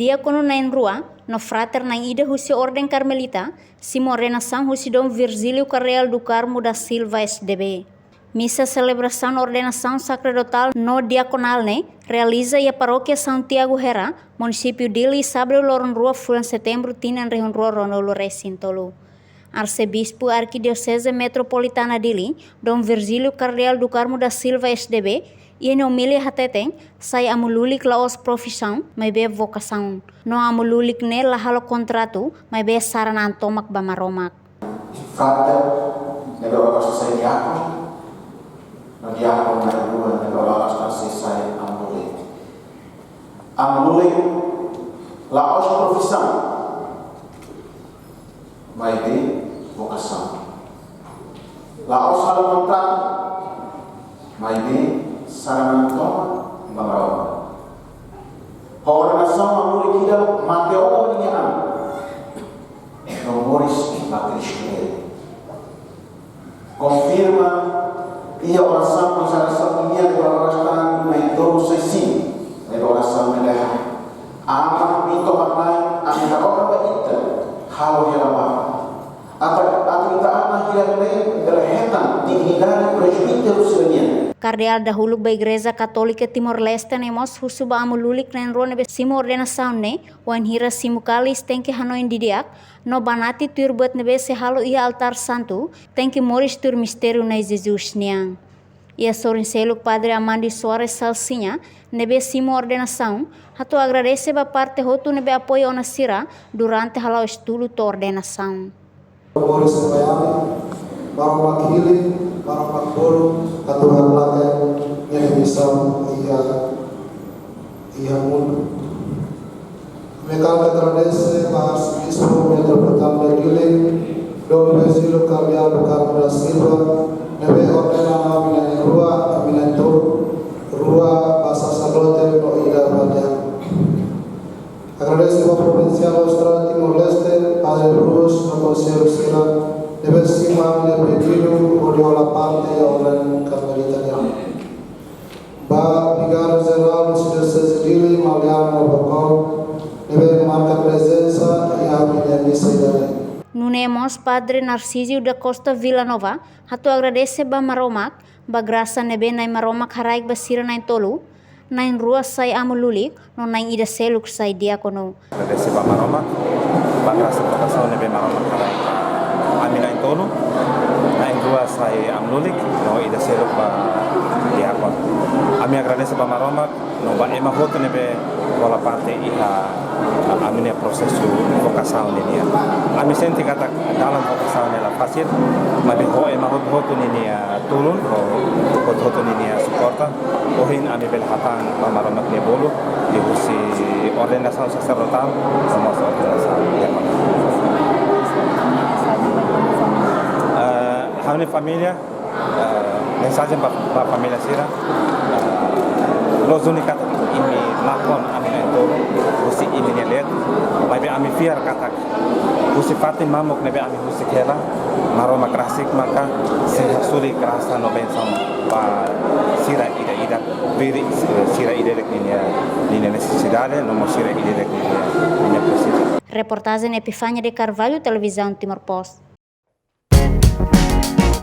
diácono na rua, no frater na ida husi Ordem Carmelita, simo ordenação husi Dom Virgílio Carreal do Carmo da Silva SDB. Missa celebração ordenação sacerdotal no diaconal realiza a paróquia Santiago Hera, município de sábado loron rua fulan setembro tinan rehun rua Ronolo Recintolo. Arcebispo Arquidiocese Metropolitana Dili, Dom Virgílio Carreal do Carmo da Silva SDB, e no milha hateten, sai amululik laos profissão, mas be vocação. No amululik ne lahalo contrato, mas be saranan tomak bamaromak. Frater, negara selesai diakon, no diakon na rua, negara selesai amulik. Amulik laos profissão, mas be vocação. Laos halo contrato, mas be saranan toma bamaromak. Ordenação amulik kita mateo niaan. Nomoris Macristiane. Confirma ia oração que já sabia de oração na então sesi, de oração na ama mito mamai amina ora ita halo yama. Atau kita ama hilal berhetan dihindari presbiteru sebenarnya. Cardeal dahulu ba Igreja Católica Timor-Leste nemos husuba amululik na enrone be simo ordenação wan hira simo kalis tem que hanoin didiak no banati tur buat nebe se halo ia altar santo tem que moris tur mistério na Jesus niang. Ia sorin seluk Padre Amandi Soares Salsinha nebe simo ordenação hatu agradece ba parte hotu nebe apoio ona sira durante halo estudo to ordenação. Moris sebayami para makili para makbul aturan laten yang bisa ia mun mereka agradece mas bispo metropolitano Dili Dom Virgílio Carreal do Carmo da Silva nebe ordena amina rua rua sacerdote no ida badan. Agradece a provincial Austral Timor-Leste Padre Bruce no Conselho Sira deve cima de pedido por la parte Ordem Carmelita. Ba Vigário Geral do Diocese Dili Mariano Bocol deve marcar presença e a missa. Nunemos Padre Narcísio da Costa Villanova, hatu agradece ba maromak, ba graça nebe na maromak haraik ba sira na tolu, na rua sai amululik, no na ida seluk sai diakono. Agradece ba maromak, ba graça vocação nebe maromak haraik amina tolu, na rua sai amululik, no ida seluk ba diakon. Ami agradece ba maromak, no ba ema hotu nebe wala parte iha amine prosesu vocação nenia. Ami senti kata dalam vocação nela fasil, mas ho ema hotu nenia tulun, hotu nenia suporta. Ohin ami belhatan pamaramak nebolo di husi ordenação sacerdotal sama ordenação diakon. Hamne família mensagem para família sira lozuni kata ini lakon amin itu husi ini nelet tapi ami fiar kata husi fatin mamuk nebe ami husi kela maroma klasik maka sehasuli kerasa no bensam pa sira ida veri sira ida linha necessidade no sira ida linha precisa. Reportagem Epifânia de Carvalho, Televisão Timor Post.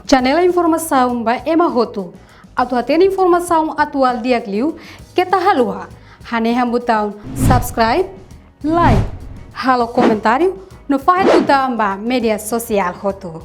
Janela informação ba Emahoto. Atu atena informação atual diagliu kita halua. Hane hambutão subscribe, like, halo comentário no file do media social hoto.